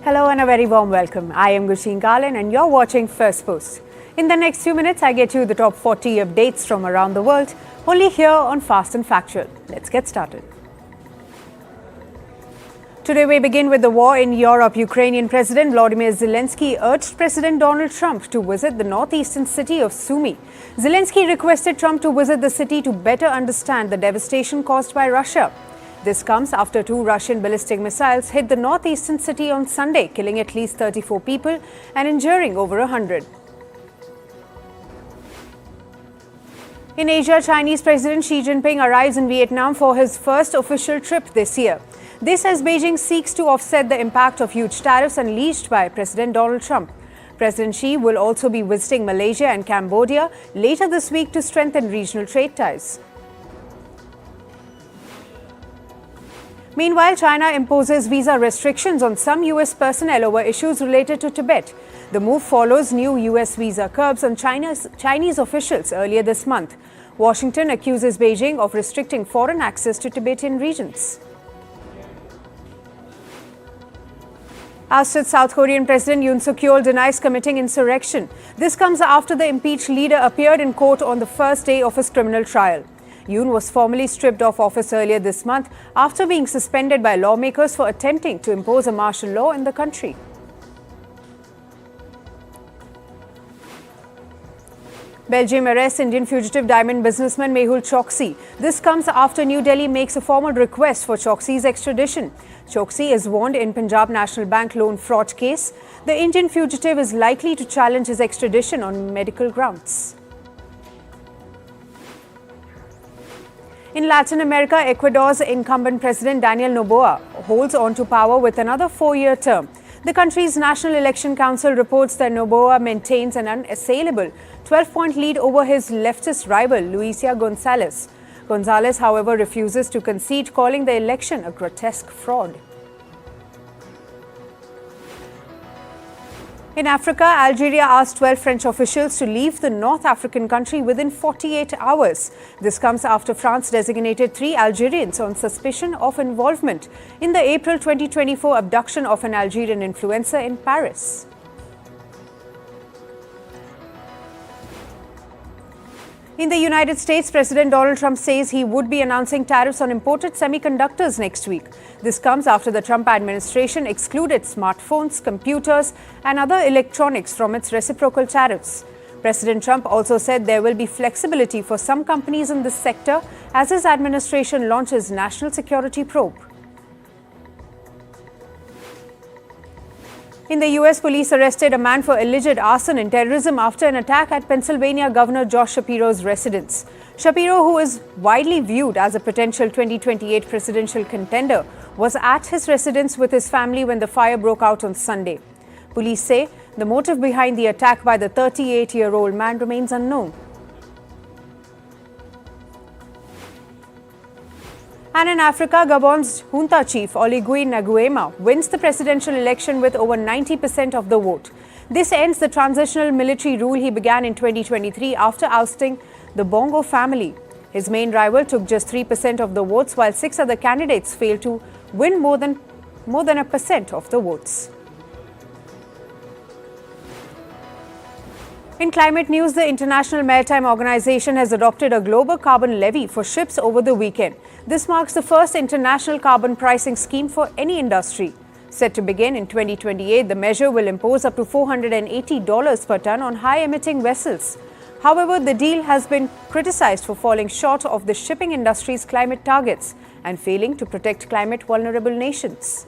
Hello and a very warm welcome. I am Gursheen Garland and you're watching Firstpost. In the next few minutes, I get you the top 40 updates from around the world, only here on Fast and Factual. Let's get started. Today we begin with the war in Europe. Ukrainian President Volodymyr Zelensky urged President Donald Trump to visit the northeastern city of Sumy. Zelensky requested Trump to visit the city to better understand the devastation caused by Russia. This comes after two Russian ballistic missiles hit the northeastern city on Sunday, killing at least 34 people and injuring over 100. In Asia, Chinese President Xi Jinping arrives in Vietnam for his first official trip this year. This as Beijing seeks to offset the impact of huge tariffs unleashed by President Donald Trump. President Xi will also be visiting Malaysia and Cambodia later this week to strengthen regional trade ties. Meanwhile, China imposes visa restrictions on some U.S. personnel over issues related to Tibet. The move follows new U.S. visa curbs on Chinese officials earlier this month. Washington accuses Beijing of restricting foreign access to Tibetan regions. Ousted South Korean President Yoon Suk-yeol denies committing insurrection. This comes after the impeached leader appeared in court on the first day of his criminal trial. Yoon was formally stripped of office earlier this month after being suspended by lawmakers for attempting to impose a martial law in the country. Belgium arrests Indian fugitive diamond businessman Mehul Choksi. This comes after New Delhi makes a formal request for Choksi's extradition. Choksi is warned in Punjab National Bank loan fraud case. The Indian fugitive is likely to challenge his extradition on medical grounds. In Latin America, Ecuador's incumbent president Daniel Noboa holds on to power with another four-year term. The country's National Election Council reports that Noboa maintains an unassailable 12-point lead over his leftist rival, Luisa González. González, however, refuses to concede, calling the election a grotesque fraud. In Africa, Algeria asked 12 French officials to leave the North African country within 48 hours. This comes after France designated 3 Algerians on suspicion of involvement in the April 2024 abduction of an Algerian influencer in Paris. In the United States, President Donald Trump says he would be announcing tariffs on imported semiconductors next week. This comes after the Trump administration excluded smartphones, computers, and other electronics from its reciprocal tariffs. President Trump also said there will be flexibility for some companies in this sector as his administration launches national security probe. In the U.S., police arrested a man for alleged arson and terrorism after an attack at Pennsylvania Governor Josh Shapiro's residence. Shapiro, who is widely viewed as a potential 2028 presidential contender, was at his residence with his family when the fire broke out on Sunday. Police say the motive behind the attack by the 38-year-old man remains unknown. And in Africa, Gabon's junta chief Oligui Nguema wins the presidential election with over 90% of the vote. This ends the transitional military rule he began in 2023 after ousting the Bongo family. His main rival took just 3% of the votes, while 6 other candidates failed to win more than 1% of the votes. In climate news, the International Maritime Organization has adopted a global carbon levy for ships over the weekend. This marks the first international carbon pricing scheme for any industry. Set to begin in 2028, the measure will impose up to $480 per ton on high-emitting vessels. However, the deal has been criticized for falling short of the shipping industry's climate targets and failing to protect climate-vulnerable nations.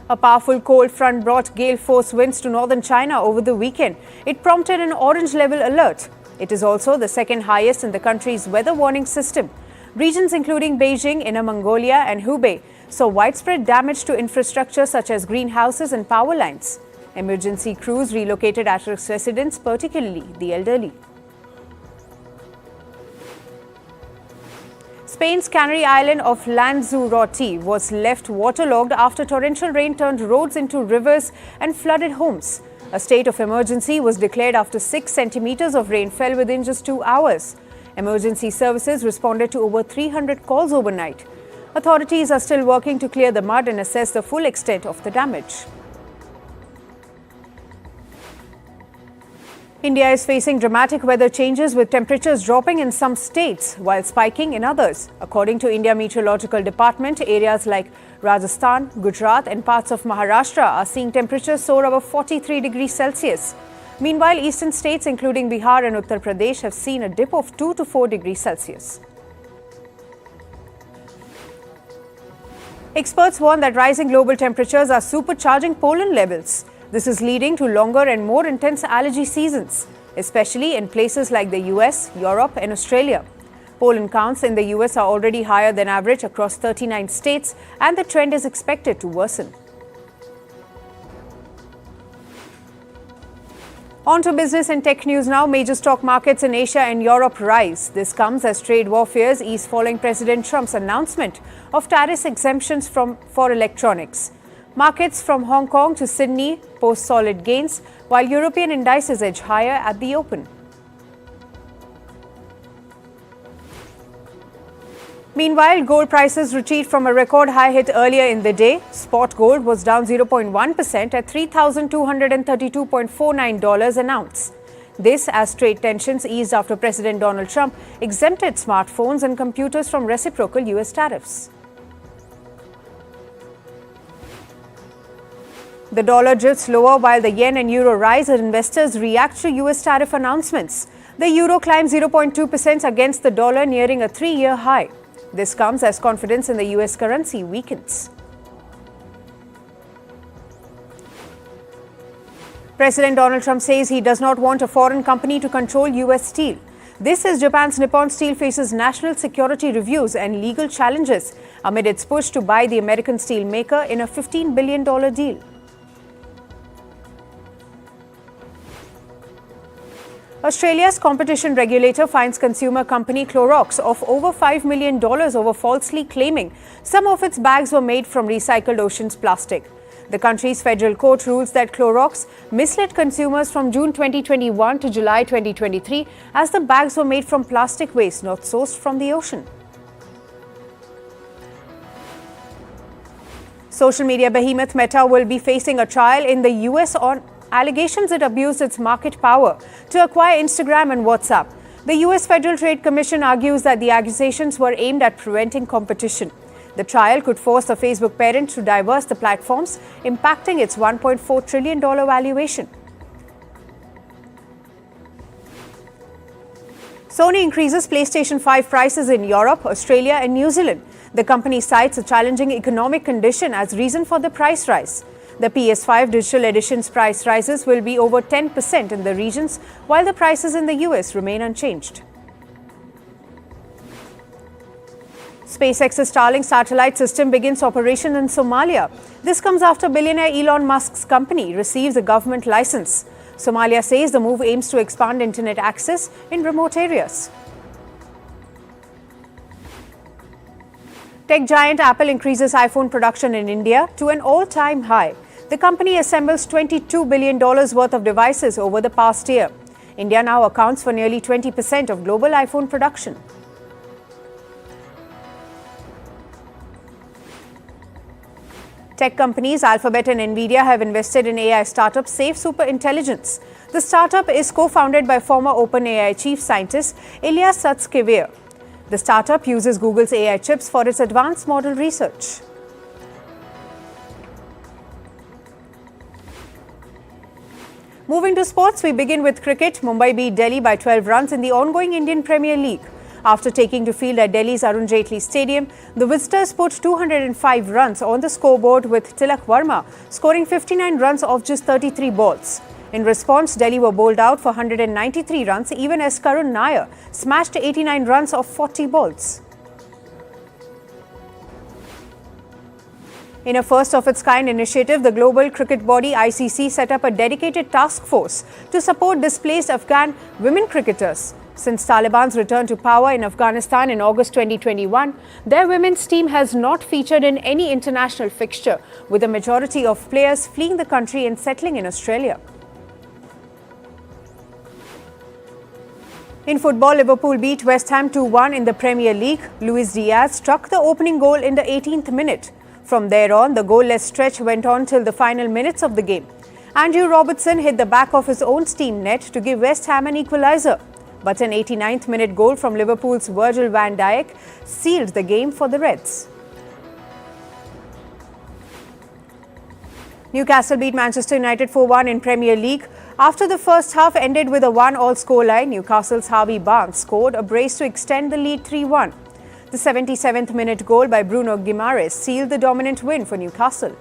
A powerful cold front brought gale force winds to northern China over the weekend. It prompted an orange level alert. It is also the second highest in the country's weather warning system. Regions including Beijing, Inner Mongolia and Hubei saw widespread damage to infrastructure such as greenhouses and power lines. Emergency crews relocated at-risk residents, particularly the elderly. Spain's Canary island of Lanzarote was left waterlogged after torrential rain turned roads into rivers and flooded homes. A state of emergency was declared after 6 centimeters of rain fell within just 2 hours. Emergency services responded to over 300 calls overnight. Authorities are still working to clear the mud and assess the full extent of the damage. India is facing dramatic weather changes with temperatures dropping in some states while spiking in others. According to India Meteorological Department, areas like Rajasthan, Gujarat and parts of Maharashtra are seeing temperatures soar above 43 degrees Celsius. Meanwhile, eastern states including Bihar and Uttar Pradesh have seen a dip of 2 to 4 degrees Celsius. Experts warn that rising global temperatures are supercharging pollen levels. This is leading to longer and more intense allergy seasons, especially in places like the US, Europe and Australia. Pollen counts in the US are already higher than average across 39 states, and the trend is expected to worsen. On to business and tech news now. Major stock markets in Asia and Europe rise. This comes as trade war fears ease following President Trump's announcement of tariff exemptions for electronics. Markets from Hong Kong to Sydney post solid gains, while European indices edge higher at the open. Meanwhile, gold prices retreat from a record high hit earlier in the day. Spot gold was down 0.1% at $3,232.49 an ounce. This as trade tensions eased after President Donald Trump exempted smartphones and computers from reciprocal US tariffs. The dollar drifts lower while the yen and euro rise as investors react to US tariff announcements. The euro climbs 0.2% against the dollar, nearing a 3-year high. This comes as confidence in the US currency weakens. President Donald Trump says he does not want a foreign company to control US steel. This as Japan's Nippon Steel faces national security reviews and legal challenges amid its push to buy the American steel maker in a $15 billion deal. Australia's competition regulator fines consumer company Clorox of over $5 million over falsely claiming some of its bags were made from recycled oceans plastic. The country's federal court rules that Clorox misled consumers from June 2021 to July 2023 as the bags were made from plastic waste not sourced from the ocean. Social media behemoth Meta will be facing a trial in the US on allegations it abused its market power to acquire Instagram and WhatsApp. The US Federal Trade Commission argues that the accusations were aimed at preventing competition. The trial could force the Facebook parent to divest the platforms, impacting its $1.4 trillion valuation. Sony increases PlayStation 5 prices in Europe, Australia and New Zealand. The company cites a challenging economic condition as reason for the price rise. The PS5 digital edition's price rises will be over 10% in the regions, while the prices in the US remain unchanged. SpaceX's Starlink satellite system begins operation in Somalia. This comes after billionaire Elon Musk's company receives a government license. Somalia says the move aims to expand internet access in remote areas. Tech giant Apple increases iPhone production in India to an all-time high. The company assembles $22 billion worth of devices over the past year. India now accounts for nearly 20% of global iPhone production. Tech companies Alphabet and Nvidia have invested in AI startup Safe Super Intelligence. The startup is co-founded by former OpenAI chief scientist Ilya Sutskever. The startup uses Google's AI chips for its advanced model research. Moving to sports, we begin with cricket. Mumbai beat Delhi by 12 runs in the ongoing Indian Premier League. After taking to field at Delhi's Arun Jaitley Stadium, the visitors put 205 runs on the scoreboard with Tilak Verma scoring 59 runs off just 33 balls. In response, Delhi were bowled out for 193 runs even as Karun Nair smashed 89 runs off 40 balls. In a first-of-its-kind initiative, the global cricket body ICC set up a dedicated task force to support displaced Afghan women cricketers. Since Taliban's return to power in Afghanistan in August 2021, their women's team has not featured in any international fixture, with a majority of players fleeing the country and settling in Australia. In football, Liverpool beat West Ham 2-1 in the Premier League. Luis Diaz struck the opening goal in the 18th minute. From there on, the goalless stretch went on till the final minutes of the game. Andrew Robertson hit the back of his own steam net to give West Ham an equaliser. But an 89th minute goal from Liverpool's Virgil van Dijk sealed the game for the Reds. Newcastle beat Manchester United 4-1 in Premier League. After the first half ended with a 1-all scoreline, Newcastle's Harvey Barnes scored a brace to extend the lead 3-1. The 77th minute goal by Bruno Guimaraes sealed the dominant win for Newcastle.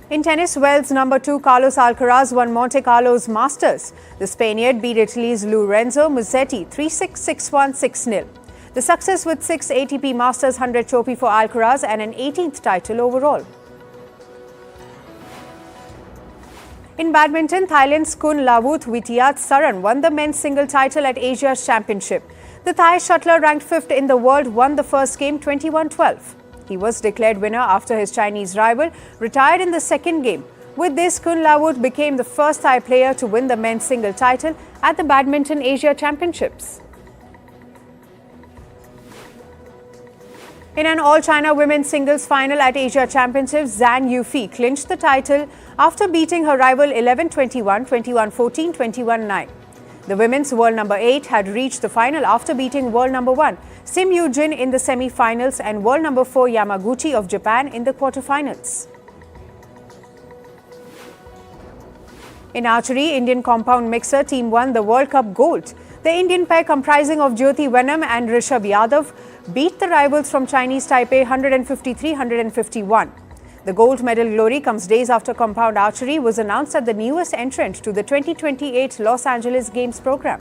In tennis, Wales number 2 Carlos Alcaraz won Monte Carlo's Masters. The Spaniard beat Italy's Lorenzo Musetti 3-6, 6-1, 6-0. The success with 6 ATP Masters 100 trophy for Alcaraz and an 18th title overall. In badminton, Thailand's Kun Lavut Wittiyat-Saran won the men's single title at Asia's Championship. The Thai shuttler ranked 5th in the world won the first game 21-12. He was declared winner after his Chinese rival retired in the second game. With this, Kun Lavut became the first Thai player to win the men's single title at the Badminton Asia Championships. In an all-China women's singles final at Asia Championships, Zhang Yufei clinched the title after beating her rival 11-21, 21-14, 21-9. The women's world number 8 had reached the final after beating world number 1 Sim Yoo-jin in the semi-finals and world number 4 Yamaguchi of Japan in the quarter-finals. In archery, Indian compound mixer team won the World Cup gold. The Indian pair comprising of Jyoti Venam and Rishabh Yadav beat the rivals from Chinese Taipei 153-151. The gold medal glory comes days after compound archery was announced as the newest entrant to the 2028 Los Angeles Games program.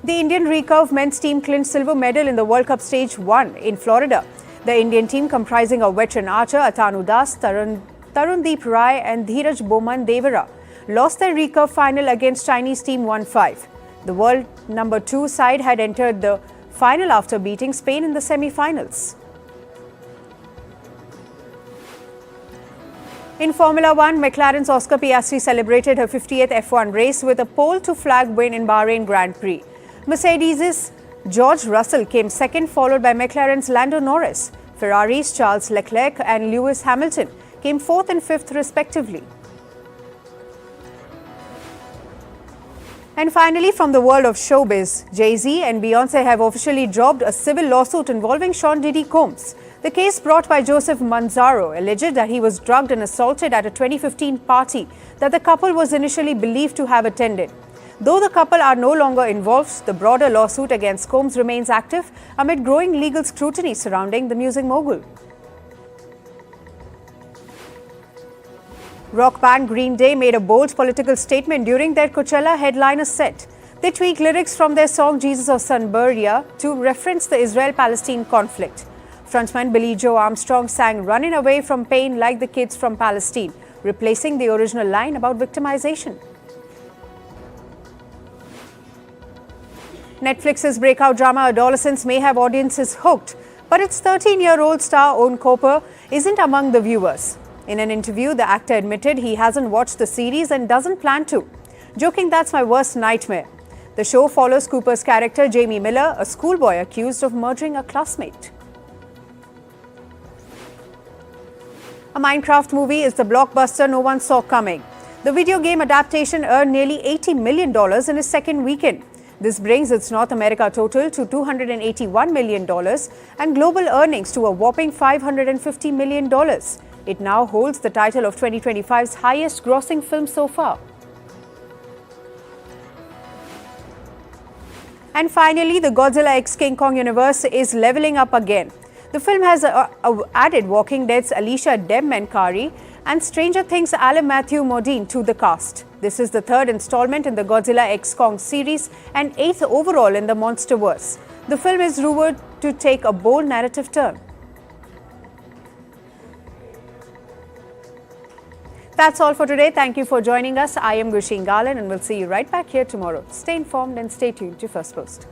The Indian recurve men's team clinched silver medal in the World Cup Stage 1 in Florida. The Indian team comprising of veteran archer Atanu Das, Tarundeep Rai and Dheeraj Boman Devara lost their recurve final against Chinese team 1-5. The world number 2 side had entered the final after beating Spain in the semi-finals. In Formula 1, McLaren's Oscar Piastri celebrated her 50th F1 race with a pole-to-flag win in Bahrain Grand Prix. Mercedes' George Russell came second, followed by McLaren's Lando Norris. Ferrari's Charles Leclerc and Lewis Hamilton came 4th and 5th respectively. And finally, from the world of showbiz, Jay-Z and Beyoncé have officially dropped a civil lawsuit involving Sean Diddy Combs. The case brought by Joseph Manzaro alleged that he was drugged and assaulted at a 2015 party that the couple was initially believed to have attended. Though the couple are no longer involved, the broader lawsuit against Combs remains active amid growing legal scrutiny surrounding the music mogul. Rock band Green Day made a bold political statement during their Coachella headliner set. They tweaked lyrics from their song Jesus of Sunbury to reference the Israel-Palestine conflict. Frontman Billy Joe Armstrong sang Running Away from Pain Like the Kids from Palestine, replacing the original line about victimization. Netflix's breakout drama Adolescence may have audiences hooked, but its 13-year-old star Owen Cooper isn't among the viewers. In an interview, the actor admitted he hasn't watched the series and doesn't plan to, joking, "That's my worst nightmare." The show follows Cooper's character Jamie Miller, a schoolboy accused of murdering a classmate. A Minecraft movie is the blockbuster no one saw coming. The video game adaptation earned nearly $80 million in its second weekend. This brings its North America total to $281 million and global earnings to a whopping $550 million. It now holds the title of 2025's highest grossing film so far. And finally, the Godzilla x King Kong universe is leveling up again. The film has added Walking Dead's Alicia Debmenkari and Stranger Things' Alan Matthew Modine to the cast. This is the third installment in the Godzilla x Kong series and 8th overall in the Monsterverse. The film is rumored to take a bold narrative turn. That's all for today. Thank you for joining us. I am Gursheen Garland and we'll see you right back here tomorrow. Stay informed and stay tuned to Firstpost.